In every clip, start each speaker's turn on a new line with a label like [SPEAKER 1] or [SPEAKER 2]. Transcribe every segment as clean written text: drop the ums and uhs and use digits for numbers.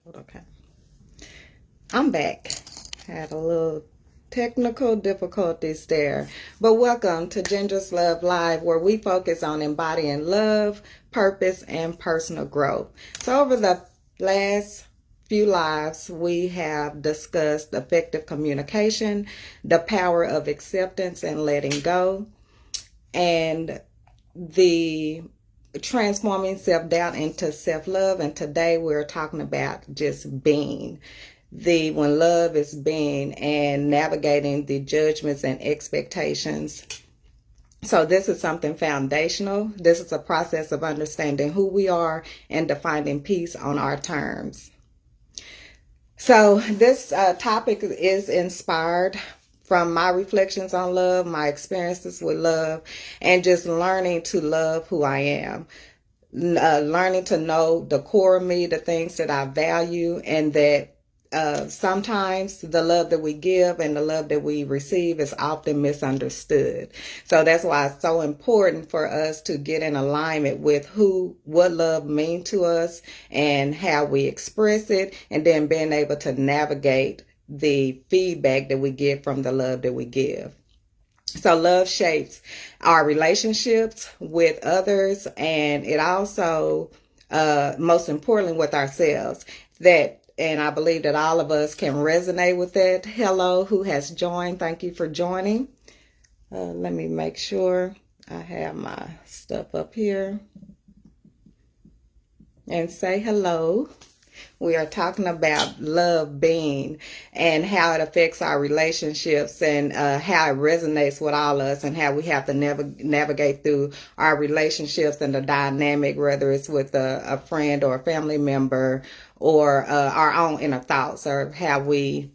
[SPEAKER 1] Okay, I'm back. Had a little technical difficulties there, but welcome to Ginger's Love Live, where we focus on embodying love, purpose, and personal growth. So, over the last few lives, we have discussed effective communication, the power of acceptance and letting go, and the transforming self-doubt into self-love. And today we're talking about just being, the when love is being, and navigating the judgments and expectations. So this is something foundational. This is a process of understanding who we are and defining peace on our terms. So this topic is inspired from my reflections on love, my experiences with love, and just learning to love who I am. Learning to know the core of me, the things that I value, and that sometimes the love that we give and the love that we receive is often misunderstood. So that's why it's so important for us to get in alignment with what love means to us and how we express it, and then being able to navigate the feedback that we get from the love that we give. So love shapes our relationships with others, and it also, most importantly, with ourselves. And I believe that all of us can resonate with that. Hello, who has joined? Thank you for joining. Let me make sure I have my stuff up here and say hello. We are talking about love being and how it affects our relationships, and how it resonates with all of us, and how we have to navigate through our relationships and the dynamic, whether it's with a friend or a family member, or our own inner thoughts, or how we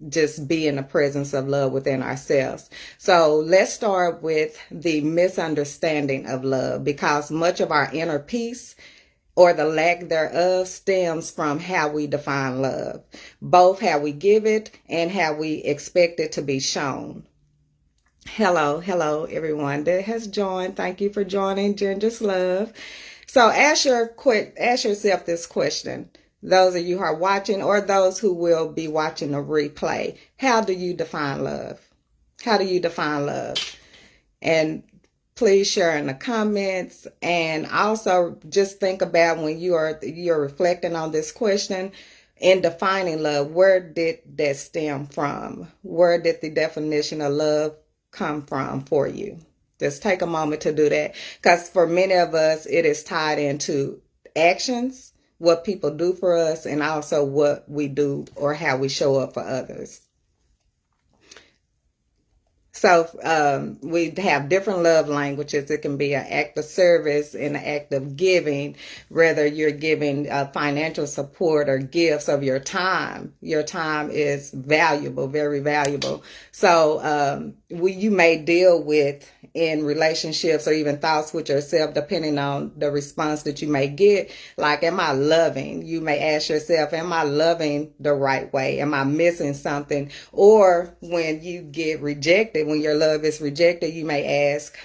[SPEAKER 1] just be in the presence of love within ourselves. So let's start with the misunderstanding of love, because much of our inner peace or the lack thereof stems from how we define love, both how we give it and how we expect it to be shown. Hello, everyone that has joined. Thank you for joining Ginger's Love. So ask yourself this question. Those of you who are watching, or those who will be watching a replay, how do you define love? How do you define love? And please share in the comments, and also just think about when you're reflecting on this question in defining love, where did that stem from? Where did the definition of love come from for you? Just take a moment to do that, because for many of us it is tied into actions, what people do for us, and also what we do or how we show up for others. So we have different love languages. It can be an act of service and an act of giving, whether you're giving financial support or gifts of your time. Your time is valuable, very valuable. So you may deal with in relationships or even thoughts with yourself, depending on the response that you may get. Like, am I loving? You may ask yourself, am I loving the right way? Am I missing something? Or when you get rejected, when your love is rejected, you may ask,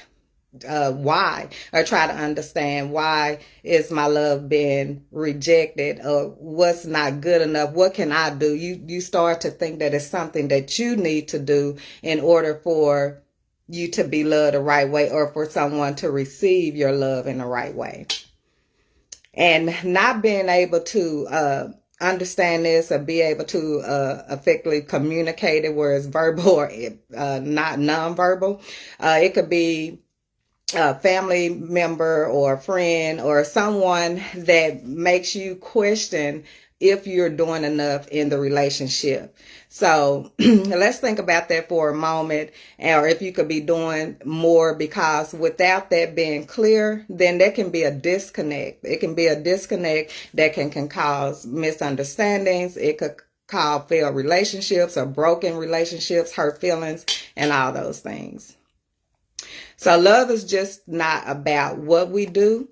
[SPEAKER 1] why, or try to understand, why is my love being rejected, or what's not good enough? What can I do? You start to think that it's something that you need to do in order for you to be loved the right way, or for someone to receive your love in the right way. And not being able to understand this, or be able to effectively communicate it, where it's verbal or not nonverbal. It could be a family member or a friend or someone that makes you question if you're doing enough in the relationship. So let's think about that for a moment, or if you could be doing more, because without that being clear, then there can be a disconnect. It can be a disconnect that can cause misunderstandings. It could cause failed relationships or broken relationships, hurt feelings, and all those things. So love is just not about what we do.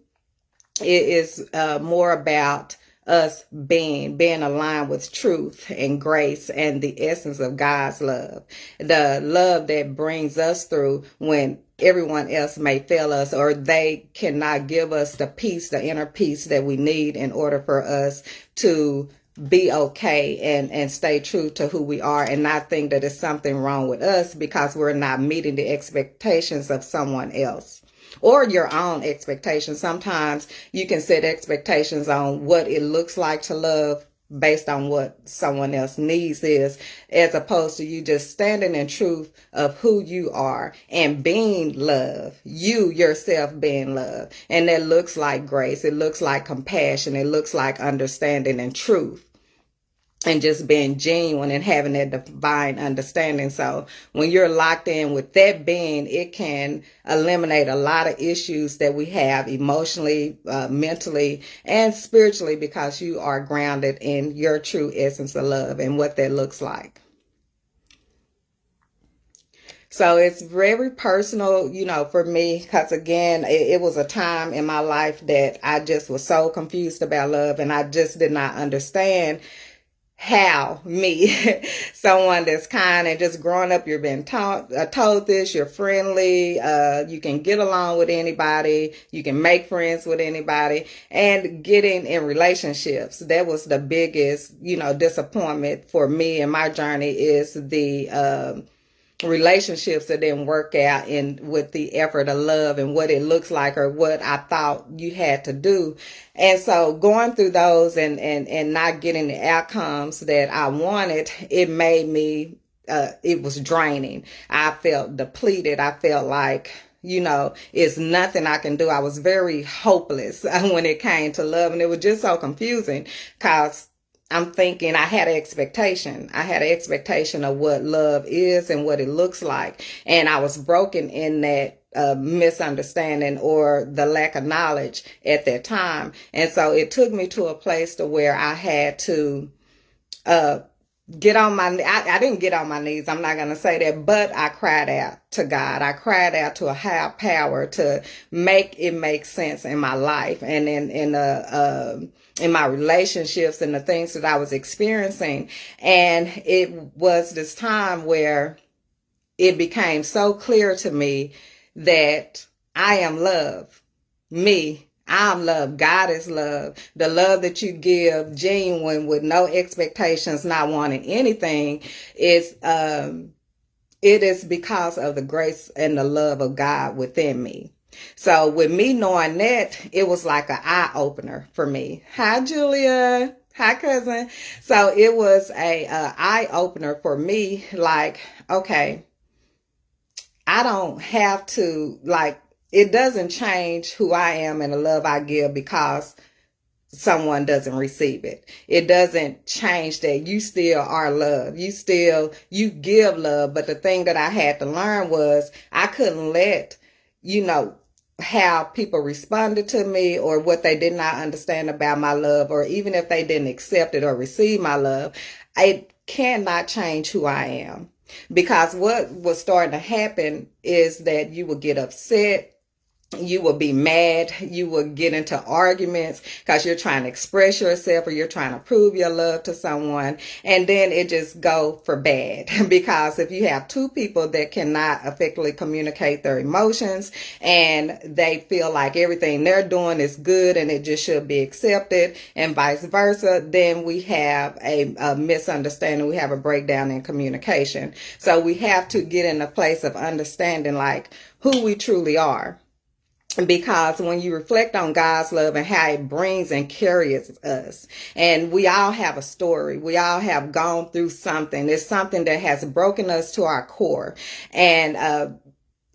[SPEAKER 1] It is more about us being aligned with truth and grace and the essence of God's love. The love that brings us through when everyone else may fail us, or they cannot give us the peace, the inner peace that we need in order for us to be okay and stay true to who we are and not think that there's something wrong with us because we're not meeting the expectations of someone else or your own expectations. Sometimes you can set expectations on what it looks like to love based on what someone else needs is, as opposed to you just standing in truth of who you are and being love, you yourself being love. And that looks like grace. It looks like compassion. It looks like understanding and truth. And just being genuine and having that divine understanding. So when you're locked in with that being, it can eliminate a lot of issues that we have emotionally, mentally, and spiritually, because you are grounded in your true essence of love and what that looks like. So it's very personal, for me, because again, it was a time in my life that I just was so confused about love, and I just did not understand how me, someone that's kind and just growing up, you've been told this, you're friendly, you can get along with anybody, you can make friends with anybody, and getting in relationships. That was the biggest, disappointment for me in my journey, is the relationships that didn't work out in with the effort of love and what it looks like or what I thought you had to do. And so going through those and not getting the outcomes that I wanted, it made me, it was draining. I felt depleted. I felt like, it's nothing I can do. I was very hopeless when it came to love. And it was just so confusing because I'm thinking I had an expectation. I had an expectation of what love is and what it looks like. And I was broken in that misunderstanding or the lack of knowledge at that time. And so it took me to a place to where I had to get on my, I didn't get on my knees. I'm not going to say that, but I cried out to God. I cried out to a higher power to make it make sense in my life and in my relationships and the things that I was experiencing. And it was this time where it became so clear to me that I am love. I'm love. God is love. The love that you give genuine with no expectations, not wanting anything, is it is because of the grace and the love of God within me. So with me knowing that, it was like an eye opener for me. Hi, Julia. Hi, cousin. So it was a eye opener for me. Like, okay, I don't have to, like, it doesn't change who I am and the love I give because someone doesn't receive it. It doesn't change that you still are love. You give love. But the thing that I had to learn was I couldn't let, how people responded to me or what they did not understand about my love, or even if they didn't accept it or receive my love, it cannot change who I am. Because what was starting to happen is that you would get upset. You will be mad. You will get into arguments because you're trying to express yourself or you're trying to prove your love to someone. And then it just go for bad because if you have two people that cannot effectively communicate their emotions and they feel like everything they're doing is good and it just should be accepted and vice versa, then we have a misunderstanding. We have a breakdown in communication. So we have to get in a place of understanding like who we truly are. Because when you reflect on God's love and how it brings and carries us, and we all have a story, we all have gone through something. It's something that has broken us to our core, and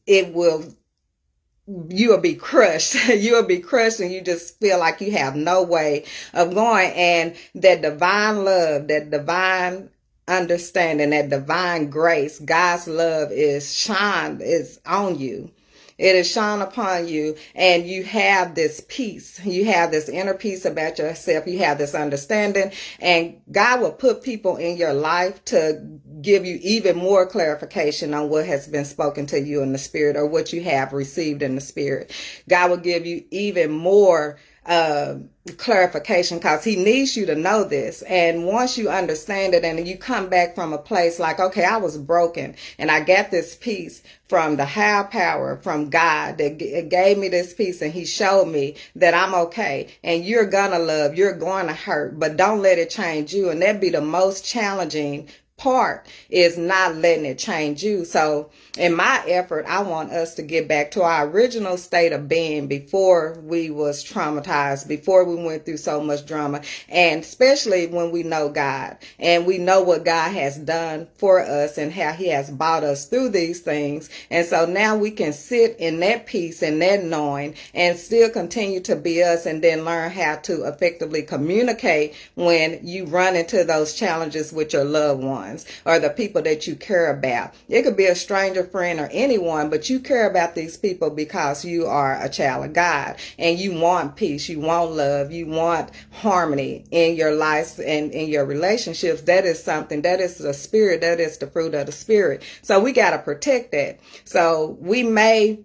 [SPEAKER 1] you will be crushed. You will be crushed, and you just feel like you have no way of going. And that divine love, that divine understanding, that divine grace, God's love is on you. It is shone upon you, and you have this peace. You have this inner peace about yourself. You have this understanding, and God will put people in your life to give you even more clarification on what has been spoken to you in the spirit or what you have received in the spirit. God will give you even more uh, clarification, because he needs you to know this. And once you understand it and you come back from a place like, okay, I was broken and I got this peace from the higher power, from God, that gave me this peace, and he showed me that I'm okay, and you're gonna love, you're going to hurt, but don't let it change you. And that'd be the most challenging part, is not letting it change you. So in my effort, I want us to get back to our original state of being before we was traumatized, before we went through so much drama, and especially when we know God and we know what God has done for us and how he has brought us through these things. And so now we can sit in that peace and that knowing and still continue to be us, and then learn how to effectively communicate when you run into those challenges with your loved ones or the people that you care about. It could be a stranger, friend, or anyone, but you care about these people because you are a child of God and you want peace, you want love, you want harmony in your life and in your relationships. That is something, that is the spirit, that is the fruit of the spirit. So we got to protect that. So we may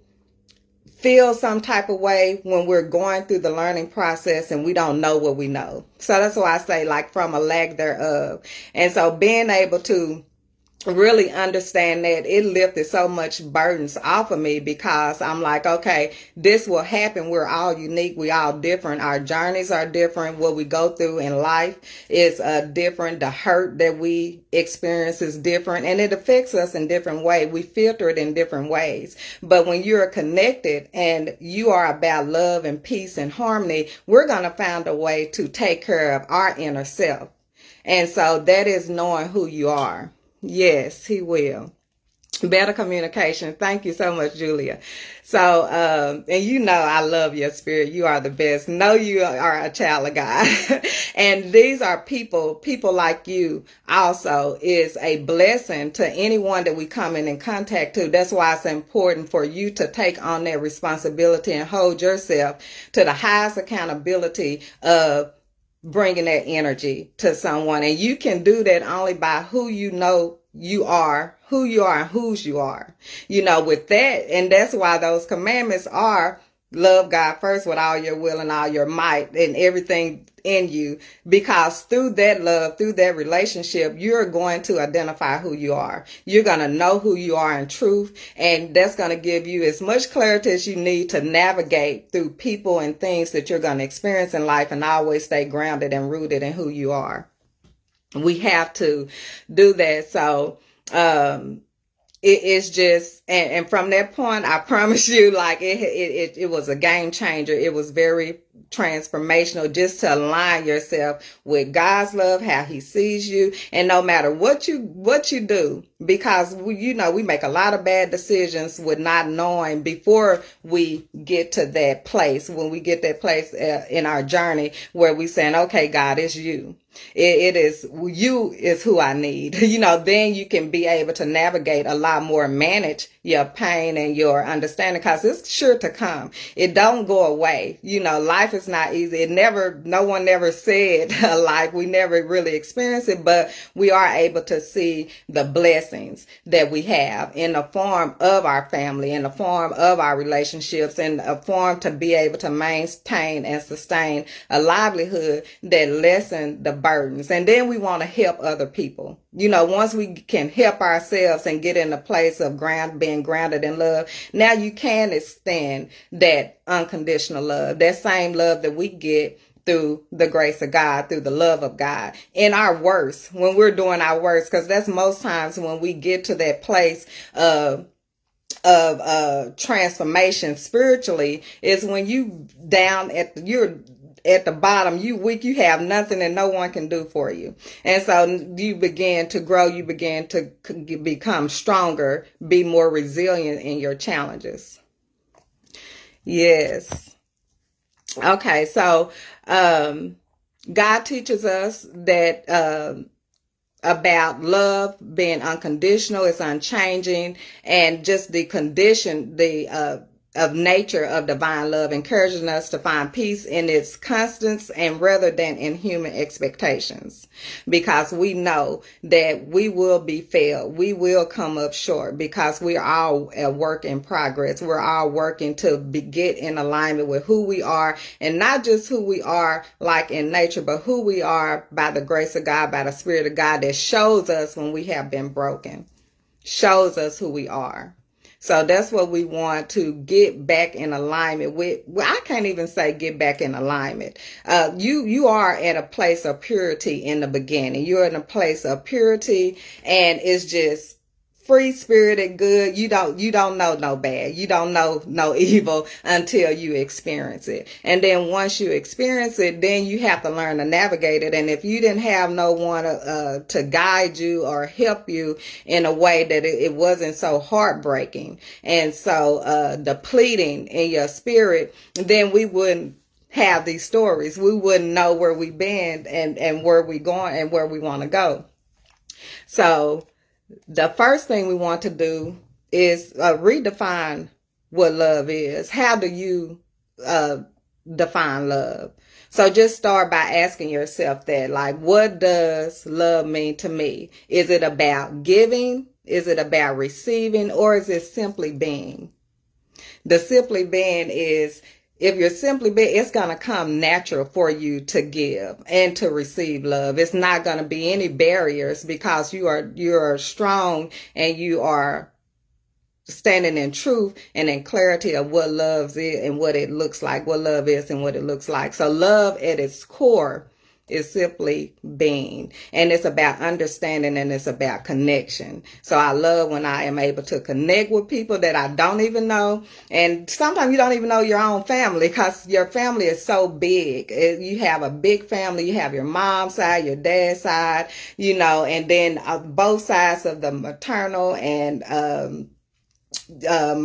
[SPEAKER 1] feel some type of way when we're going through the learning process and we don't know what we know. So that's why I say, like, from a lack thereof. And so being able to really understand that, it lifted so much burdens off of me, because I'm like, okay, this will happen. We're all unique. We all different. Our journeys are different. What we go through in life is different. The hurt that we experience is different, and it affects us in different ways. We filter it in different ways. But when you're connected and you are about love and peace and harmony, we're going to find a way to take care of our inner self. And so that is knowing who you are. Yes, he will. Better communication. Thank you so much, Julia. So, and you know, I love your spirit. You are the best. Know you are a child of God. And these are people like you also is a blessing to anyone that we come in contact to. That's why it's important for you to take on that responsibility and hold yourself to the highest accountability of bringing that energy to someone. And you can do that only by who you know you are, who you are, and whose you are, you know, with that. And that's why those commandments are: love God first with all your will and all your might and everything in you, because through that love, through that relationship, you're going to identify who you are. You're going to know who you are in truth, and that's going to give you as much clarity as you need to navigate through people and things that you're going to experience in life, and always stay grounded and rooted in who you are. We have to do that. So, it is just, and from that point, I promise you, like, it was a game changer. It was very transformational, just to align yourself with God's love, how he sees you. And no matter what you do, because we make a lot of bad decisions with not knowing before we get to that place. When we get that place in our journey where we saying, okay, God, it's you. It is you is who I need. Then you can be able to navigate a lot more, manage your pain and your understanding, because it's sure to come. It don't go away. Life is not easy. No one never said life. We never really experienced it, but we are able to see the blessings that we have in the form of our family, in the form of our relationships, in a form to be able to maintain and sustain a livelihood that lessen the burdens. And then we want to help other people. Once we can help ourselves and get in a place of being grounded in love, now you can extend that unconditional love, that same love that we get through the grace of God, through the love of God, in our worst, when we're doing our worst, because that's most times when we get to that place of transformation spiritually, is when you're at the bottom, you weak, you have nothing and no one can do for you. And so you begin to grow, you begin to become stronger, be more resilient in your challenges. Yes. Okay, so God teaches us that about love being unconditional, it's unchanging, and just the condition, of nature of divine love, encouraging us to find peace in its constants and rather than in human expectations. Because we know that we will be failed. We will come up short because we are all a work in progress. We're all working to get in alignment with who we are, and not just who we are like in nature, but who we are by the grace of God, by the Spirit of God that shows us when we have been broken, shows us who we are. So that's what we want to get back in alignment with. Well, I can't even say get back in alignment. You are at a place of purity in the beginning. You're in a place of purity, and it's just free spirited good. You don't know no bad. You don't know no evil until you experience it. And then once you experience it, then you have to learn to navigate it. And if you didn't have no one to guide you or help you in a way that it wasn't so heartbreaking and so depleting in your spirit, then we wouldn't have these stories. We wouldn't know where we've been and where we going and where we want to go. So the first thing we want to do is redefine what love is. How do you define love? So just start by asking yourself that, like, what does love mean to me? Is it about giving? Is it about receiving? Or is it simply being? The simply being is, if you're simply being, it's going to come natural for you to give and to receive love. It's not going to be any barriers because you're strong and you are standing in truth and in clarity of what love is and what it looks like, what love is and what it looks like. So love at its core is simply being, and it's about understanding, and it's about connection. So I love when I am able to connect with people that I don't even know, and sometimes you don't even know your own family because your family is so big. You have a big family. You have your mom's side, your dad's side, and then both sides of the maternal and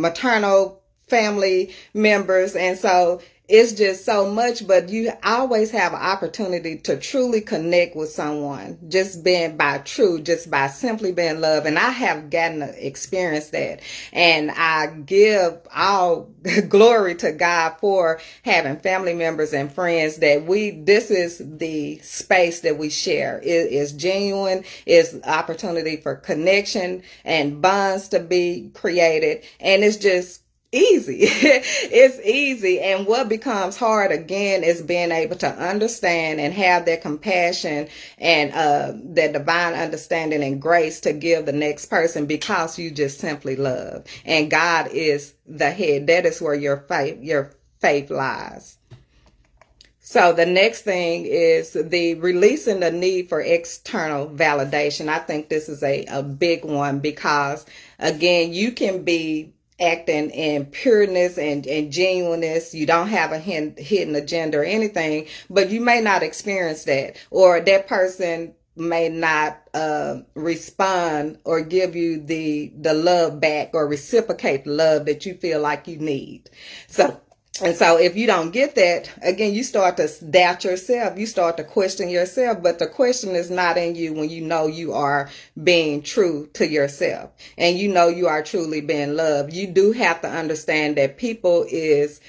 [SPEAKER 1] maternal family members, and so it's just so much, but you always have an opportunity to truly connect with someone, just by simply being love. And I have gotten to experience that. And I give all glory to God for having family members and friends that this is the space that we share. It is genuine. It's opportunity for connection and bonds to be created. And it's just easy. It's easy. And what becomes hard again is being able to understand and have that compassion and that divine understanding and grace to give the next person, because you just simply love. And God is the head. That is where your faith lies. So the next thing is the releasing the need for external validation. I think this is a big one because, again, you can be acting in pureness and genuineness. You don't have a hidden agenda or anything, but you may not experience that, or that person may not respond or give you the love back or reciprocate the love that you feel like you need. So if you don't get that, again, you start to doubt yourself. You start to question yourself, but the question is not in you when you know you are being true to yourself and you know you are truly being loved. You do have to understand that people is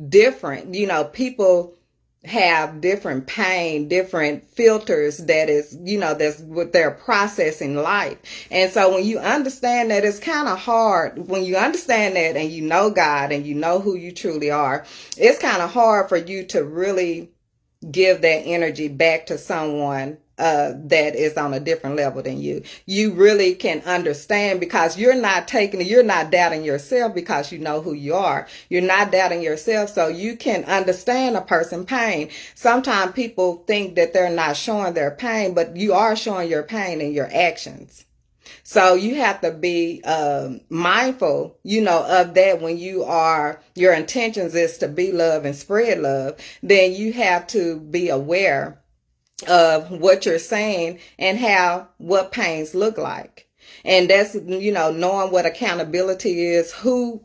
[SPEAKER 1] different. People have different pain, different filters that's what they're processing life. And so when you understand that, it's kind of hard. When you understand that and you know God and you know who you truly are, it's kind of hard for you to really give that energy back to someone that is on a different level than you. You really can understand because you're not doubting yourself because you know who you are. You're not doubting yourself, so you can understand a person's pain. Sometimes people think that they're not showing their pain, but you are showing your pain in your actions. So you have to be mindful, of that when your intentions is to be love and spread love, then you have to be aware of what you're saying and what pains look like. And that's, knowing what accountability is,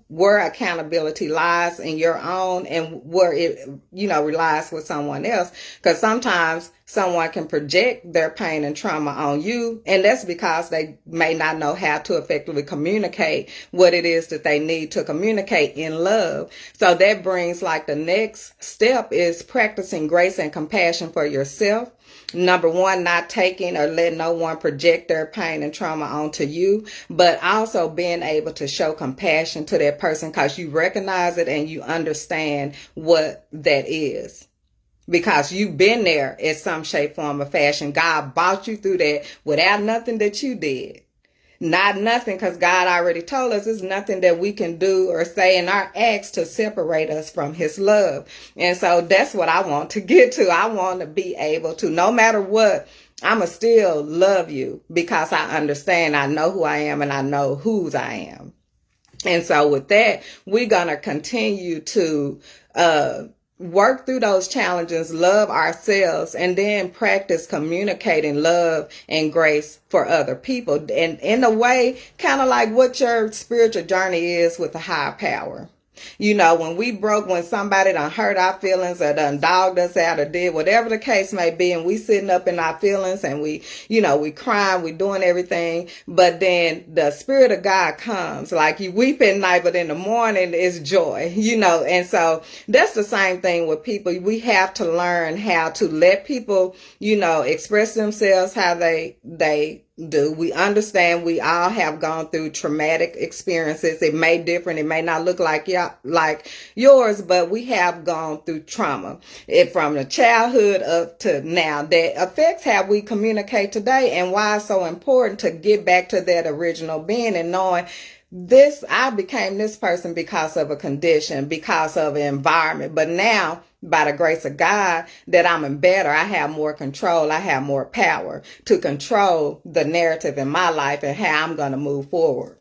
[SPEAKER 1] where accountability lies in your own and where it, relies with someone else. Because sometimes someone can project their pain and trauma on you, and that's because they may not know how to effectively communicate what it is that they need to communicate in love. So that brings like the next step is practicing grace and compassion for yourself. Number one, not taking or letting no one project their pain and trauma onto you, but also being able to show compassion to that person because you recognize it and you understand what that is. Because you've been there in some shape, form, or fashion. God brought you through that without nothing that you did. Not nothing, because God already told us there's nothing that we can do or say in our acts to separate us from his love. And so that's what I want to get to. I want to be able to, no matter what, I'ma still love you because I understand, I know who I am and I know whose I am. And so with that, we're going to continue to work through those challenges, love ourselves, and then practice communicating love and grace for other people. And in a way, kind of like what your spiritual journey is with a higher power. When somebody done hurt our feelings or done dogged us out or did whatever the case may be, and we sitting up in our feelings and we crying, we doing everything, but then the Spirit of God comes, like you weep at night, but in the morning is joy, and so that's the same thing with people. We have to learn how to let people, express themselves how they do. We understand we all have gone through traumatic experiences. It may different. It may not look like yours, but we have gone through trauma from the childhood up to now that affects how we communicate today, and why it's so important to get back to that original being and knowing I became this person because of a condition, because of an environment. But now, by the grace of God, that I'm better, I have more control, I have more power to control the narrative in my life and how I'm going to move forward.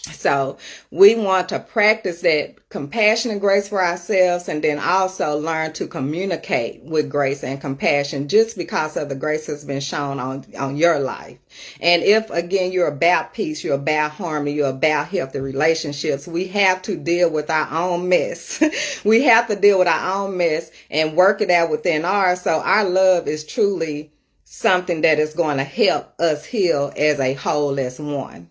[SPEAKER 1] So we want to practice that compassion and grace for ourselves, and then also learn to communicate with grace and compassion just because of the grace that's been shown on your life. And if, again, you're about peace, you're about harmony, you're about healthy relationships, we have to deal with our own mess. We have to deal with our own mess and work it out within ours. So our love is truly something that is going to help us heal as a whole, as one.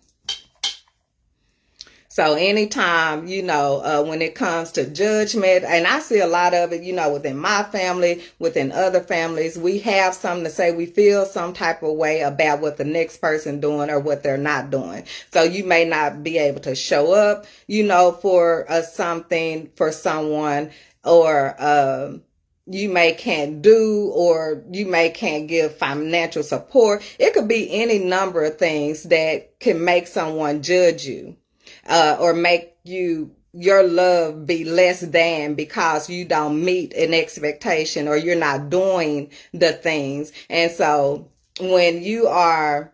[SPEAKER 1] So anytime, when it comes to judgment, and I see a lot of it, within my family, within other families, we have something to say. We feel some type of way about what the next person doing or what they're not doing. So you may not be able to show up, for something for someone, or you may can't do, or you may can't give financial support. It could be any number of things that can make someone judge you. Or make your love be less than because you don't meet an expectation or you're not doing the things. And so when you are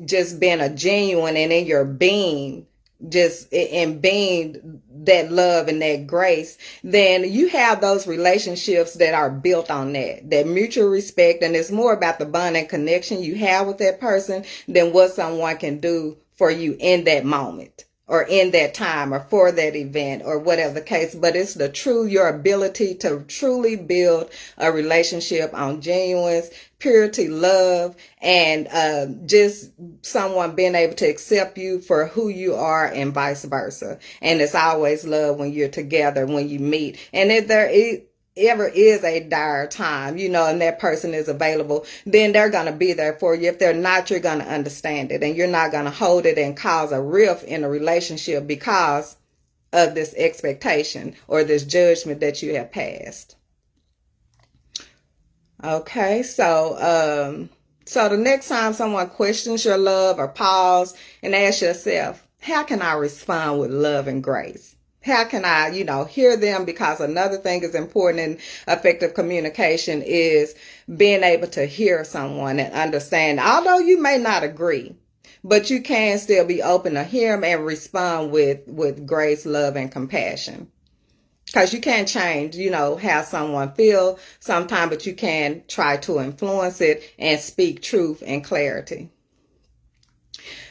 [SPEAKER 1] just being a genuine and in your being, just in being that love and that grace, then you have those relationships that are built on that mutual respect. And it's more about the bond and connection you have with that person than what someone can do for you in that moment, or in that time, or for that event, or whatever the case. But it's your ability to truly build a relationship on genuine purity, love, and just someone being able to accept you for who you are, and vice versa. And it's always love when you're together, when you meet. And if there ever is a dire time, and that person is available, then they're going to be there for you. If they're not, you're going to understand it, and you're not going to hold it and cause a rift in a relationship because of this expectation or this judgment that you have passed. Okay, so the next time someone questions your love, or pause and ask yourself, how can I respond with love and grace? How can I, hear them? Because another thing is important in effective communication is being able to hear someone and understand, although you may not agree, but you can still be open to hear them and respond with grace, love, and compassion. Because you can't change, how someone feels sometimes, but you can try to influence it and speak truth and clarity.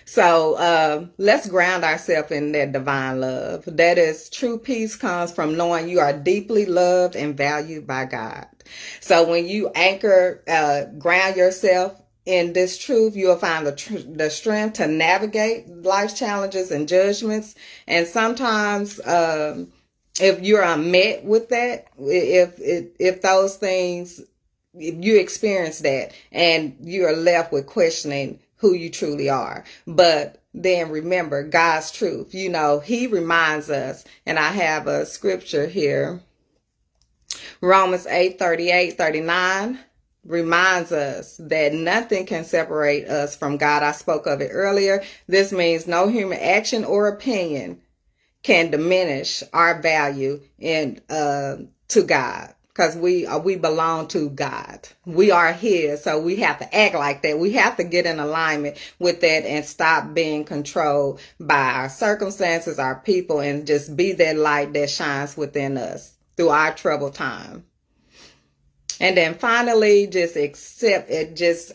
[SPEAKER 1] So let's ground ourselves in that divine love. That is, true peace comes from knowing you are deeply loved and valued by God. So when you anchor, ground yourself in this truth, you'll find the strength to navigate life's challenges and judgments. And sometimes, if you're unmet with that, if those things, if you experience that and you're left with questioning who you truly are. But then remember God's truth. You know, he reminds us, and I have a scripture here, Romans 8:38-39 reminds us that nothing can separate us from God. I spoke of it earlier. This means no human action or opinion can diminish our value in to God, because we belong to God. We are his, so we have to act like that. We have to get in alignment with that and stop being controlled by our circumstances, our people, and just be that light that shines within us through our troubled time. And then finally, just accept it, just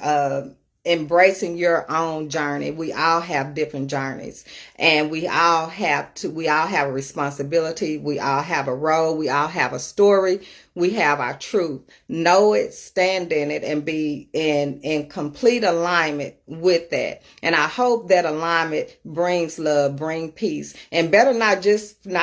[SPEAKER 1] embracing your own journey. We all have different journeys, and we all have a responsibility. We all have a role. We all have a story. We have our truth. Know it, stand in it, and be in complete alignment with that. And I hope that alignment brings love, bring peace, and better not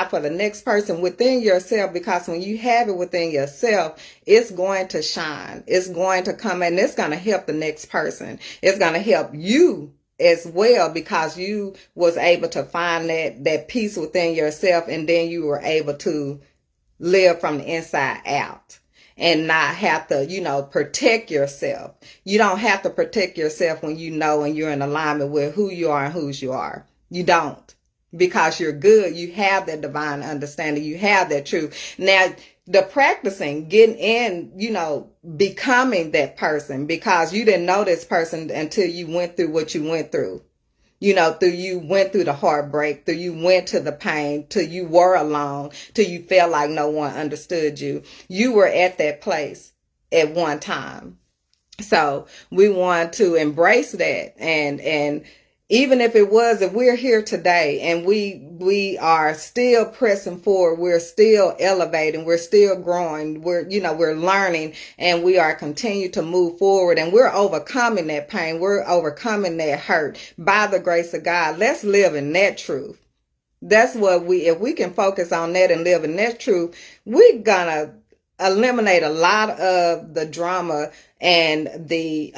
[SPEAKER 1] for the next person, within yourself, because when you have it within yourself, it's going to shine. It's going to come, and it's going to help the next person. It's going to help you as well, because you was able to find that peace within yourself, and then you were able to live from the inside out and not have to, protect yourself. You don't have to protect yourself when you know and you're in alignment with who you are and whose you are. You don't, because you're good. You have that divine understanding. You have that truth. Now, the practicing, getting in, becoming that person, because you didn't know this person until you went through what you went through. Through you went through the heartbreak, through you went to the pain, till you were alone, till you felt like no one understood you. You were at that place at one time. So we want to embrace that, and even if we're here today and we are still pressing forward, we're still elevating, we're still growing, we're learning, and we are continue to move forward, and we're overcoming that pain, we're overcoming that hurt by the grace of God. Let's live in that truth. That's what if we can focus on that and live in that truth, we're gonna eliminate a lot of the drama and the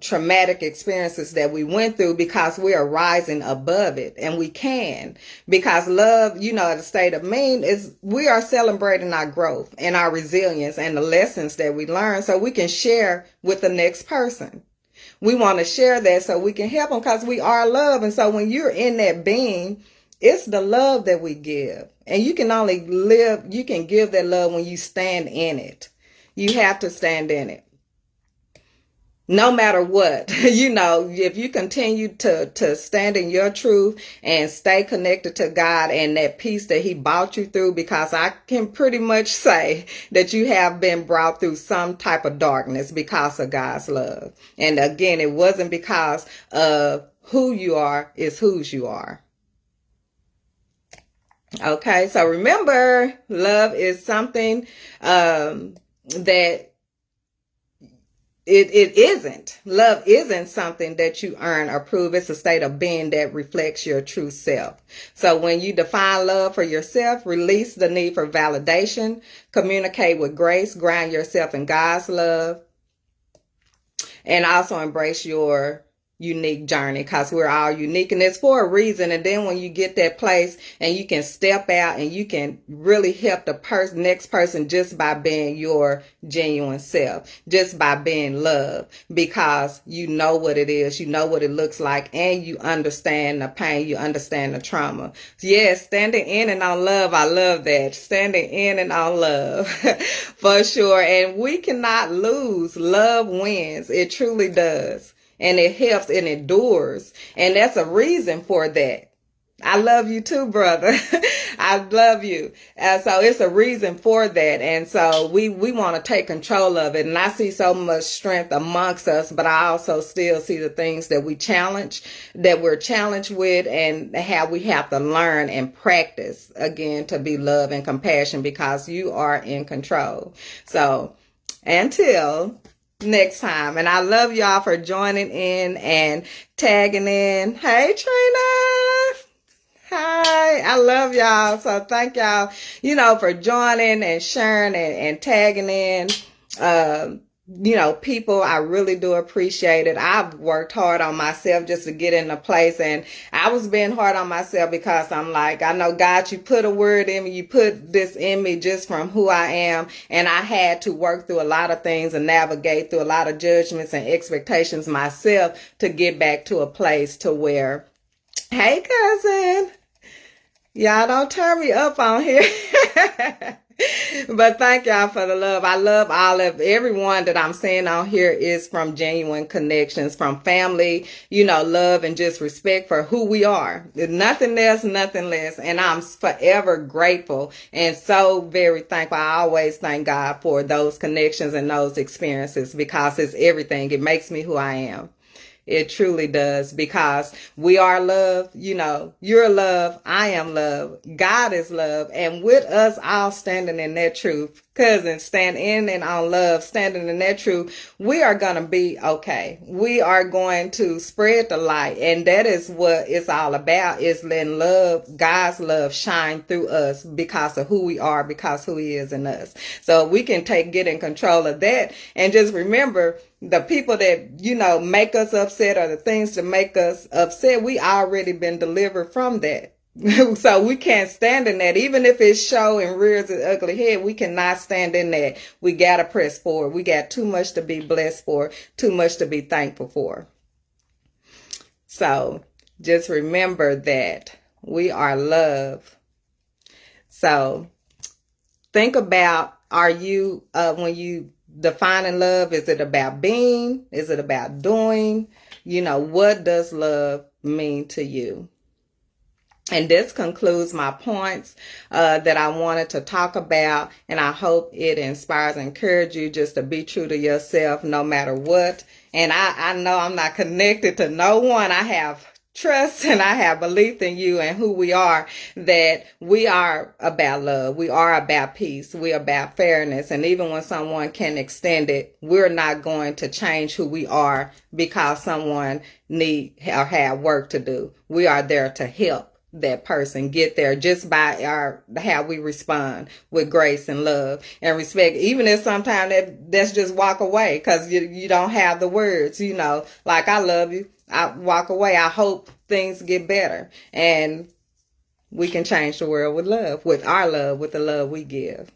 [SPEAKER 1] traumatic experiences that we went through, because we are rising above it, and we can, because love, the state of being is, we are celebrating our growth and our resilience and the lessons that we learn, so we can share with the next person. We want to share that so we can help them, because we are love. And so when you're in that being, it's the love that we give. And you can give that love when you stand in it. You have to stand in it. No matter what, if you continue to stand in your truth and stay connected to God and that peace that he brought you through, because I can pretty much say that you have been brought through some type of darkness because of God's love. And again, it wasn't because of who you are, it's whose you are. Okay, so remember, love is something that it isn't. Love isn't something that you earn or prove. It's a state of being that reflects your true self. So when you define love for yourself, release the need for validation, communicate with grace, ground yourself in God's love, and also embrace your unique journey, because we're all unique, and it's for a reason. And then when you get that place and you can step out and you can really help the next person just by being your genuine self, just by being love, because you know what it is, you know what it looks like, and you understand the pain, you understand the trauma. Yes, standing in and on love. I love that. Standing in and on love for sure. And we cannot lose. Love wins. It truly does. And it helps and endures. And that's a reason for that. I love you too, brother. I love you. So it's a reason for that. And so we want to take control of it. And I see so much strength amongst us, but I also still see the things that we're challenged with, and how we have to learn and practice again to be love and compassion, because you are in control. So until next time. And I love y'all for joining in and tagging in. Hey, Trina. Hi, I love y'all. So thank y'all, for joining and sharing and tagging in. People, I really do appreciate it. I've worked hard on myself just to get in a place, and I was being hard on myself because I'm like, I know, God, you put a word in me, you put this in me just from who I am, and I had to work through a lot of things and navigate through a lot of judgments and expectations myself to get back to a place to where, hey, cousin, y'all don't turn me up on here. But thank y'all for the love. I love everyone that I'm saying on here is from genuine connections, from family, love and just respect for who we are. Nothing else, nothing less. And I'm forever grateful and so very thankful. I always thank God for those connections and those experiences, because it's everything. It makes me who I am. It truly does, because we are love. You're love. I am love. God is love. And with us all standing in that truth, cousin, stand in and on love, standing in that truth, we are going to be okay. We are going to spread the light. And that is what it's all about, is letting love, God's love, shine through us because of who we are, because who he is in us. So we can get in control of that, and just remember, the people that, make us upset, or the things that make us upset, we already been delivered from that. So we can't stand in that. Even if it show and rears its ugly head, we cannot stand in that. We got to press forward. We got too much to be blessed for, too much to be thankful for. So just remember that we are love. So think about, are you, when you defining love, is it about being? Is it about doing? What does love mean to you? And this concludes my points that I wanted to talk about. And I hope it inspires and encourages you just to be true to yourself no matter what. And I know I'm not connected to no one. I have trust and I have belief in you and who we are, that we are about love. We are about peace. We are about fairness. And even when someone can extend it, we're not going to change who we are because someone need or have work to do. We are there to help that person get there just by how we respond with grace and love and respect. Even if sometimes that's just walk away because you don't have the words, like, I love you. I walk away. I hope things get better, and we can change the world with love, with our love, with the love we give.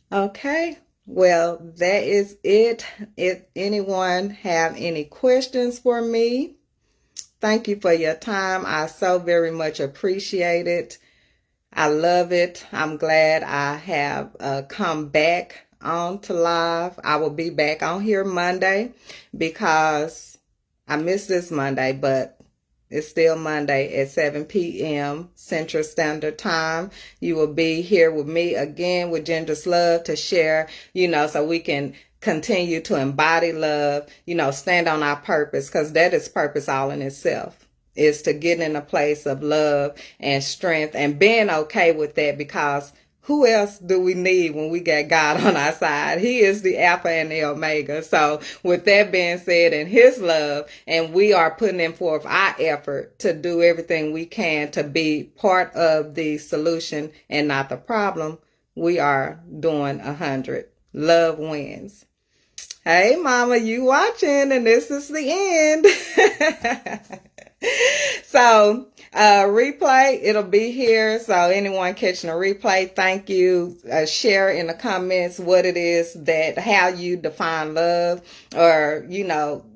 [SPEAKER 1] Okay. Well, that is it. If anyone have any questions for me, thank you for your time. I so very much appreciate it. I love it. I'm glad I have come back on to live. I will be back on here Monday because I missed this Monday, but it's still Monday at 7 p.m. Central Standard Time. You will be here with me again with Ginger's Love to share, so we can continue to embody love, stand on our purpose, because that is purpose all in itself, is to get in a place of love and strength and being okay with that, because who else do we need when we got God on our side? He is the Alpha and the Omega. So with that being said, and his love, and we are putting in forth our effort to do everything we can to be part of the solution and not the problem, we are doing 100. Love wins. Hey, Mama, you watching, and this is the end. So, replay, it'll be here. So anyone catching a replay, thank you. Share in the comments what it is how you define love, or,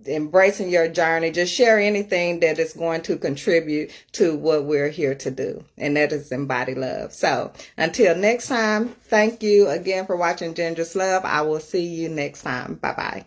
[SPEAKER 1] embracing your journey. Just share anything that is going to contribute to what we're here to do. And that is embody love. So until next time, thank you again for watching Ginger's Love. I will see you next time. Bye-bye.